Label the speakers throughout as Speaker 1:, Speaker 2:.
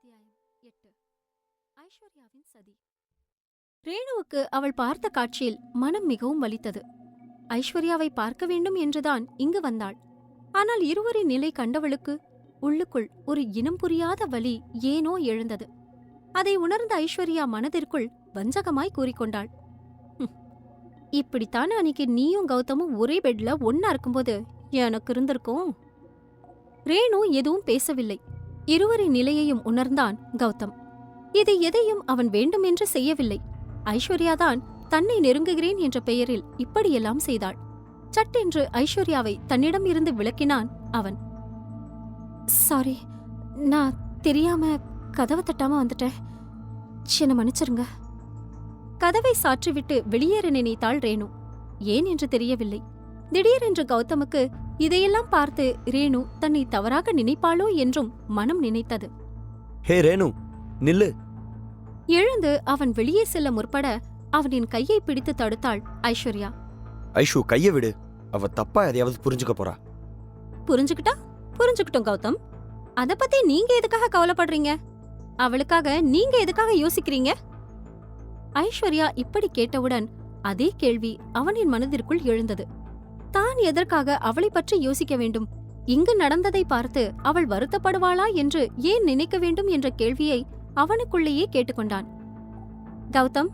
Speaker 1: அத்தியாயம் 8. ஐஸ்வர்யாவின் சதி. ரேணுவுக்கு அவள் பார்த்த காட்சியில் மனம் மிகவும் வலித்தது. ஐஸ்வர்யாவை பார்க்க வேண்டும் என்றுதான் இங்கு வந்தாள். ஆனால் இருவரின் நிலை கண்டவளுக்கு உள்ளுக்குள் ஒரு இனம் புரியாத வலி ஏனோ எழுந்தது. அதை உணர்ந்த ஐஸ்வர்யா மனதிற்குள் வஞ்சகமாய் கூறிக்கொண்டாள், இப்படித்தான் அன்னைக்கு நீயும் கௌதமும் ஒரே பெட்ல ஒன்னா இருக்கும்போது எனக்கு இருந்திருக்கும். ரேணு எதுவும் பேசவில்லை. இருவரின் நிலையையும் உணர்ந்தான் கௌதம். இது எதையும் அவன் வேண்டுமென்று செய்யவில்லை. ஐஸ்வர்யாதான் தன்னை நெருங்குகிறேன் என்ற பெயரில் இப்படியெல்லாம் செய்தாள். சட்டென்று ஐஸ்வர்யாவை தன்னிடம் இருந்து விலக்கினான் அவன். சாரி, நான் தெரியாம கதவை தட்டாம வந்துட்டேன், என்ன மன்னிச்சிருங்க. கதவை சாற்றிவிட்டு வெளியேற நினைத்தாள் ரேணு. ஏன் என்று தெரியவில்லை. திடீரென்று கௌதமுக்கு இதையெல்லாம் பார்த்து ரேணு தன்னை தவறாக நினைப்பாளோ என்றும் மனம் நினைத்தது.
Speaker 2: ஹே ரேணு, நில்லு.
Speaker 1: எழுந்து அவன் வெளியே செல்ல முற்பட அவனின் கையை பிடித்து தடுத்தாள் ஐஸ்வர்யா.
Speaker 2: ஐஷு, கையை விடு. அவ தப்பா எதையாவது புரிஞ்சுக்க போறா.
Speaker 1: புரிஞ்சுக்கிட்டா புரிஞ்சுக்கிட்டோம் கௌதம். அத பத்தி நீங்க எதுக்காக கவலைப்படுறீங்க? அவளுக்காக நீங்க எதுக்காக யோசிக்கிறீங்க? ஐஸ்வர்யா இப்படி கேட்டவுடன் அதே கேள்வி அவனின் மனதிற்குள் எழுந்தது. தான் எதற்காக அவளை பற்றி யோசிக்க வேண்டும்? இங்கு நடந்ததை பார்த்து அவள் வருத்தப்படுவாளா என்று ஏன் நினைக்க வேண்டும் என்ற கேள்வியை அவனுக்குள்ளேயே கேட்டுக்கொண்டான். கௌதம்,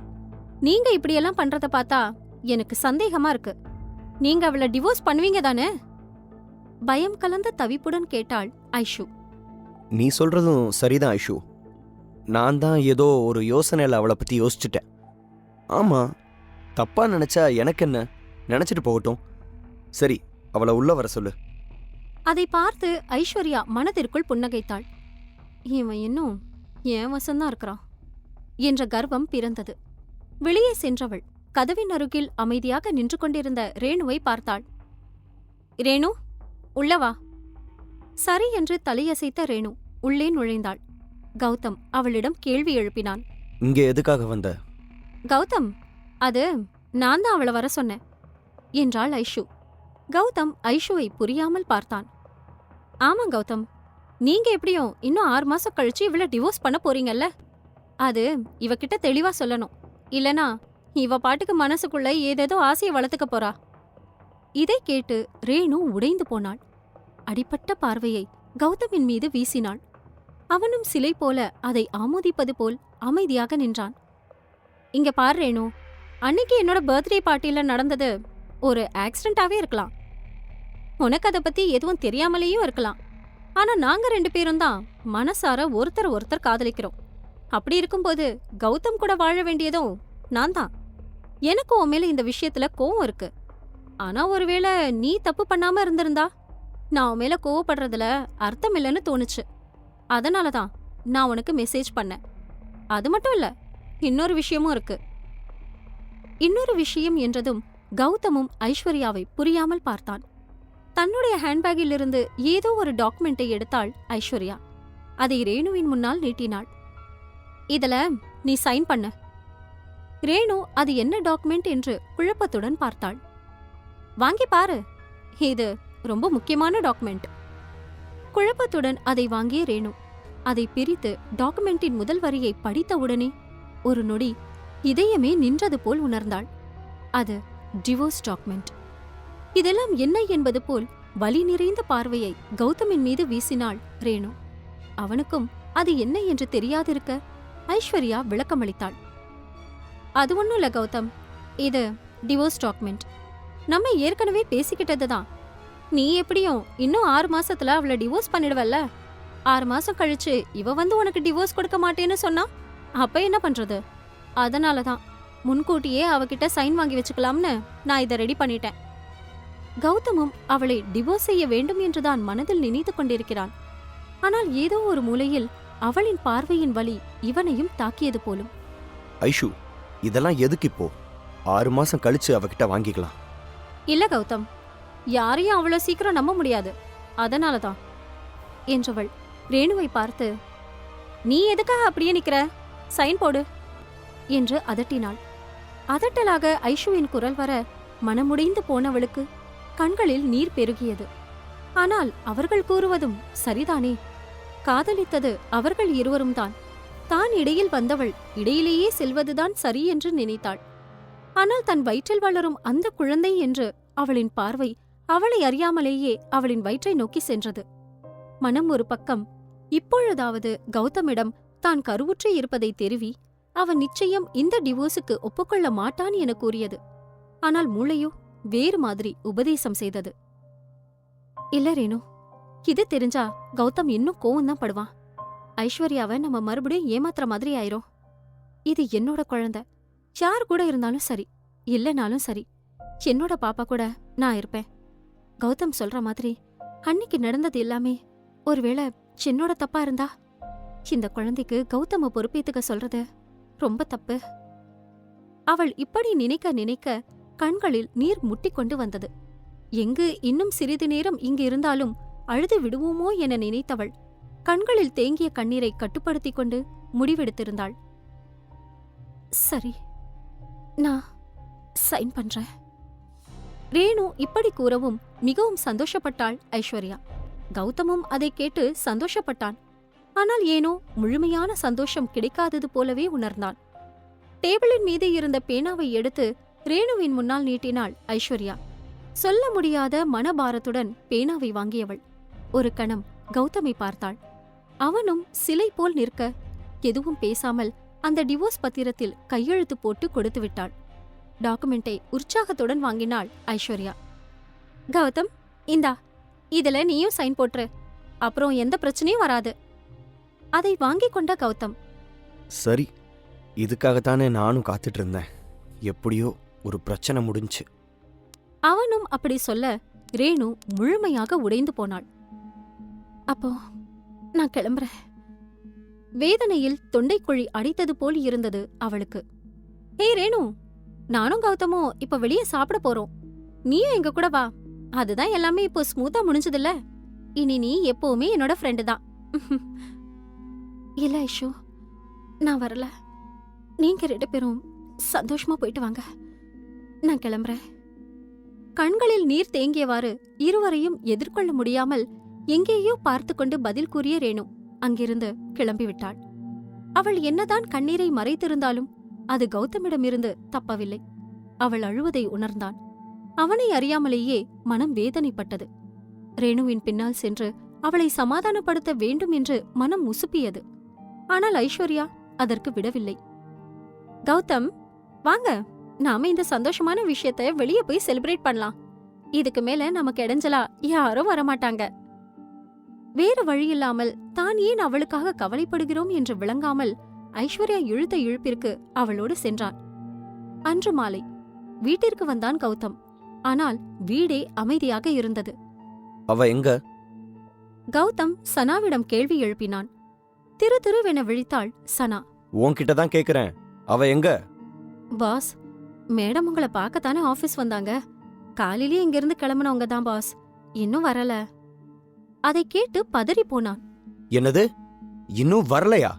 Speaker 1: நீங்க இப்படியெல்லாம் பண்றத பார்த்தா எனக்கு சந்தேகமா இருக்கு. நீங்க அவளை டிவோர்ஸ் பண்ணுவீங்க தானே? பயம் கலந்த தவிப்புடன் கேட்டாள் ஐஷு.
Speaker 2: நீ சொல்றதும் சரிதான் ஐஷு. நான் தான் ஏதோ ஒரு யோசனையில அவளை பத்தி யோசிச்சுட்டேன். ஆமா, தப்பா நினைச்சா எனக்கு என்ன, நினைச்சிட்டு போகட்டும். சரி, அவளை உள்ள வர சொல்லு.
Speaker 1: அதை பார்த்து ஐஸ்வர்யா மனதிற்குள் புன்னகைத்தாள். இவன் இன்னும் ஏன் வசந்தான் இருக்கிறான் என்ற கர்வம் பிறந்தது. வெளியே சென்றவள் கதவின் அருகில் அமைதியாக நின்று கொண்டிருந்த ரேணுவை பார்த்தாள். ரேணு, உள்ளவா. சரி என்று தலையசைத்த ரேணு உள்ளே நுழைந்தாள். கௌதம் அவளிடம் கேள்வி எழுப்பினான்.
Speaker 2: இங்கே எதுக்காக வந்த?
Speaker 1: கௌதம், அது நான் தான் அவளை வர சொன்னேன் என்றாள் ஐஷு. கௌதம் ஐஷுவை புரியாமல் பார்த்தான். ஆமா கௌதம், நீங்க எப்படியும் இன்னும் 6 மாசம் கழிச்சு இவளை டிவோர்ஸ் பண்ண போறீங்கல்ல, அது இவகிட்ட தெளிவா சொல்லணும். இல்லனா இவ பாட்டுக்கு மனசுக்குள்ள ஏதேதோ ஆசையை வளர்த்துக்க போறா. இதை கேட்டு ரேணு உடைந்து போனாள். அடிப்பட்ட பார்வையை கௌதமின் மீது வீசினாள். அவனும் சிலை போல அதை ஆமோதிப்பது போல் அமைதியாக நின்றான். இங்க பார் ரேணு, அன்னைக்கு என்னோட பர்த்டே பார்ட்டியில நடந்தது ஒரு ஆக்சிடென்டாவே இருக்கலாம். உனக்கு அதை பத்தி எதுவும் தெரியாமலேயும் இருக்கலாம். ஆனா நாங்க 2 பேரும் தான் மனசார ஒருத்தர் ஒருத்தர் காதலிக்கிறோம். அப்படி இருக்கும்போது கௌதம் கூட வாழ வேண்டியதும் நான் தான். எனக்கு உன் மேல இந்த விஷயத்துல கோவம் இருக்கு. ஆனா ஒருவேளை நீ தப்பு பண்ணாம இருந்திருந்தா நான் உன் மேல கோவப்படுறதுல அர்த்தம் இல்லைன்னு தோணுச்சு. அதனாலதான் நான் உனக்கு மெசேஜ் பண்ணேன். அது மட்டும் இல்ல, இன்னொரு விஷயமும் இருக்கு. இன்னொரு விஷயம் என்றதும் கௌதமும் ஐஸ்வர்யாவை புரியாமல் பார்த்தான். தன்னுடைய ஹேண்ட்பேக்கில் இருந்து ஏதோ ஒரு டாக்குமெண்ட்டை எடுத்தாள் ஐஸ்வர்யா. அதை ரேணுவின் முன்னால் நீட்டினாள். இதுல நீ சைன் பண்ண. ரேணு அது என்ன டாக்குமெண்ட் என்று குழப்பத்துடன் பார்த்தாள். வாங்கி பாரு, இது ரொம்ப முக்கியமான டாக்குமெண்ட். குழப்பத்துடன் அதை வாங்கிய ரேணு அதை பிரித்து டாக்குமெண்டின் முதல் வரியை படித்தவுடனே ஒரு நொடி இதயமே நின்றது போல் உணர்ந்தாள். அது டிவோர்ஸ் டாக்குமெண்ட். இதெல்லாம் என்ன என்பது போல் வலி நிறைந்த பார்வையை கௌதமின் மீது வீசினாள் ரேணு. அவனுக்கும் அது என்ன என்று தெரியாதிருக்க ஐஸ்வர்யா விளக்கமளித்தாள். அது ஒன்னும் இல்ல கௌதம், இது டிவோர்ஸ் டாக்குமெண்ட். நம்ம ஏற்கனவே பேசிக்கிட்டதுதான். நீ எப்படியும் இன்னும் 6 மாசத்துல அவளை டிவோர்ஸ் பண்ணிடுவல்ல. 6 மாசம் கழிச்சு இவ வந்து உனக்கு டிவோர்ஸ் கொடுக்க மாட்டேன்னு சொன்னா அப்ப என்ன பண்றது? அதனாலதான் முன்கூட்டியே அவகிட்ட சைன் வாங்கி வச்சுக்கலாம்னு நான் இதை ரெடி பண்ணிட்டேன். கௌதமும் அவளை டிவோர்ஸ் செய்ய வேண்டும் என்றுதான் மனதில் நினைத்து கொண்டிருக்கிறான். ஆனால் ஏதோ ஒரு மூலையில் அவளின் பார்வையின் வலி இவனையும் தாக்கியது போலும்.
Speaker 2: ஐஷு, இதெல்லாம் எதுக்கு இப்போ? 6 மாசம் கழிச்சு அவகிட்ட வாங்கிக்கலாம்.
Speaker 1: இல்ல கௌதம், யாரையும் அவ்வளவு சீக்கிரம் நம்ப முடியாது. அதனாலதான் என்றவள் ரேணுவை பார்த்து, நீ எதுக்காக அப்படியே நிக்கிற? சைன் போடு என்று அதட்டினாள். அதட்டலாக ஐஷுவின் குரல் வர மனமுடைந்து போனவளுக்கு கண்களில் நீர் பெருகியது. ஆனால் அவர்கள் கூறுவதும் சரிதானே. காதலித்தது அவர்கள் இருவரும் தான். தான் இடையில் வந்தவள் இடையிலேயே செல்வதுதான் சரி என்று நினைத்தாள். ஆனால் தன் வயிற்றில் வளரும் அந்த குழந்தை என்று அவளின் பார்வை அவளை அறியாமலேயே அவளின் வயிற்றை நோக்கி சென்றது. மனம் ஒரு பக்கம் இப்பொழுதாவது கௌதமிடம் தான் கருவுற்று இருப்பதை தெரிவி அவன் நிச்சயம் இந்த டிவோர்ஸுக்கு ஒப்புக்கொள்ள மாட்டான் என கூறியது. ஆனால் மூளையோ வேறு மாதிரி உபதேசம் செய்தது. இல்ல ரேணு, இது தெரிஞ்சா கௌதம் இன்னும் கோவம்தான் படுவான். ஐஸ்வர்யாவை நம்ம மறுபடியும் ஏமாத்துற மாதிரி ஆயிரும். இது என்னோட குழந்தை. யார் கூட இருந்தாலும் சரி, இல்லனாலும் சரி, என்னோட பாப்பா கூட நான் இருப்பேன். கௌதம் சொல்ற மாதிரி அன்னிக்கு நடந்தது எல்லாமே ஒருவேளை என்னோட தப்பா இருந்தா இந்த குழந்தைக்கு கௌதம பொறுப்பேத்துக்க சொல்றது ரொம்ப தப்பு. அவள் இப்படி நினைக்க நினைக்க கண்களில் நீர் முட்டிக்கொண்டு வந்தது. எங்கு இன்னும் சிறிது நேரம் இங்கு இருந்தாலும் அழுது விடுவோமோ என நினைத்தவள் கண்களில் தேங்கிய கண்ணீரை கட்டுப்படுத்திக் கொண்டு முடிவெடுத்திருந்தாள். சரி, நான் சைன் பண்றேன். ரேணு இப்படி கூறவும் மிகவும் சந்தோஷப்பட்டாள் ஐஸ்வர்யா. கௌதமும் அதை கேட்டு சந்தோஷப்பட்டான். ஆனால் ஏனோ முழுமையான சந்தோஷம் கிடைக்காதது போலவே உணர்ந்தான். டேபிளின் மீது இருந்த பேனாவை எடுத்து ரேணுவின் முன்னால் நீட்டினாள் ஐஸ்வர்யா. சொல்ல முடியாத மனபாரத்துடன் பேனாவை வாங்கியவள் ஒரு கணம் கௌதமை பார்த்தாள். அவனும் சிலை போல் நிற்க எதுவும் பேசாமல் அந்த டிவோர்ஸ் பத்திரத்தில் கையெழுத்து போட்டு கொடுத்து விட்டாள். டாக்குமெண்டை உற்சாகத்துடன் வாங்கினாள் ஐஸ்வர்யா. கௌதம், இந்தா, இதுல நீயும் சைன் போட்டுரு. அப்புறம் எந்த பிரச்சனையும் வராது. அதை வாங்கிக் கொண்ட கௌதம்,
Speaker 2: சரி, இதுக்காகத்தானே நானும் காத்துட்டு இருந்தேன். எப்படியோ ஒரு பிரச்சனை முடிஞ்சு.
Speaker 1: அவனும் அப்படி சொல்ல ரேணு முழுமையாக உடைந்து போனாள். அப்போ நான் கிளம்புறேன். வேதனையில் தொண்டைக்குழி அடைத்தது போல் இருந்தது அவளுக்கு. ஹே ரேணு, நானும் கௌதமும் இப்ப வெளியே சாப்பிட போறோம். நீயும் எங்க கூட வா. அதுதான் எல்லாமே இப்போ ஸ்மூத்தா முடிஞ்சதில்ல. இனி நீ எப்பவுமே என்னோட ஃப்ரெண்டு தான். இல்ல ஐஷு, நான் வரல. நீங்க 2 பேரும் சந்தோஷமா போயிட்டு வாங்க. நான் கிளம்புறேன். கண்களில் நீர் தேங்கியவாறு இருவரையும் எதிர்கொள்ள முடியாமல் எங்கேயோ பார்த்து கொண்டு பதில் கூறிய ரேணு அங்கிருந்து கிளம்பிவிட்டாள். அவள் என்னதான் கண்ணீரை மறைத்திருந்தாலும் அது கௌதமிடமிருந்து தப்பவில்லை. அவள் அழுவதை உணர்ந்தான். அவனை அறியாமலேயே மனம் வேதனைப்பட்டது. ரேணுவின் பின்னால் சென்று அவளை சமாதானப்படுத்த வேண்டும் என்று மனம் உசுப்பியது. ஆனால் ஐஸ்வர்யா அதற்கு விடவில்லை. கௌதம், வாங்க, நாம இந்த சந்தோஷமான விஷயத்த வெளியே போய் செலிப்ரேட் பண்ணலாம். இதுக்கு மேல நமக்கு இடைஞ்சலா யாரும் வரமாட்டாங்க. வேறு வழியில்லாமல் தான் ஏன் அவளுக்காக கவலைப்படுகிறோம் என்று விளங்காமல் ஐஸ்வர்யா இழுத்த இழுப்பிற்கு அவளோடு சென்றான். அன்று மாலை வீட்டிற்கு வந்தான் கௌதம். ஆனால் வீடே அமைதியாக இருந்தது.
Speaker 2: அவ எங்க?
Speaker 1: கௌதம் சனாவிடம் கேள்வி எழுப்பினான். திரு திருவென விழித்தாள் சனா.
Speaker 2: உன்கிட்ட தான் கேக்குறேன், அவ எங்க?
Speaker 1: பாஸ், மேடம் உங்களை பார்க்கத்தானே ஆபீஸ் வந்தாங்க. காலையிலே இங்கிருந்து கிளம்புனவங்க தான் பாஸ், இன்னும் வரல. அதை கேட்டு பதறி போனான்.
Speaker 2: என்னது, இன்னும் வரலையா?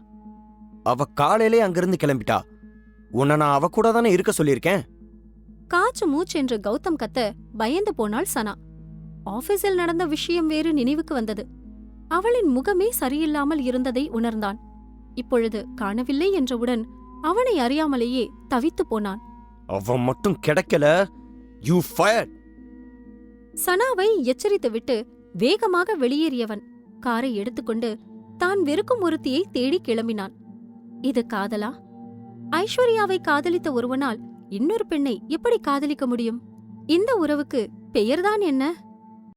Speaker 2: அவ காலையிலே அங்கிருந்து கிளம்பிட்டா. உன்னை நான் அவ கூட தானே இருக்க சொல்லியிருக்கேன்.
Speaker 1: காச்சு மூச்சென்று கௌதம் கத்த பயந்து போனாள் சனா. ஆபீஸில் நடந்த விஷயம் வேறு நினைவுக்கு வந்தது. அவளின் முகமே சரியில்லாமல் இருந்ததை உணர்ந்தான். இப்பொழுது காணவில்லை என்றவுடன் அவனை அறியாமலேயே தவித்து போனான்.
Speaker 2: அவன் மட்டும் கிடைக்கல, யூ ஃபயர்.
Speaker 1: சனாவை எச்சரித்துவிட்டு வேகமாக வெளியேறியவன் காரை எடுத்துக்கொண்டு தான் வெறுக்கும் ஒருத்தியை தேடி கிளம்பினான். இது காதலா? ஐஸ்வர்யாவை காதலித்த ஒருவனால் இன்னொரு பெண்ணை எப்படி காதலிக்க முடியும்? இந்த உறவுக்கு பெயர்தான் என்ன?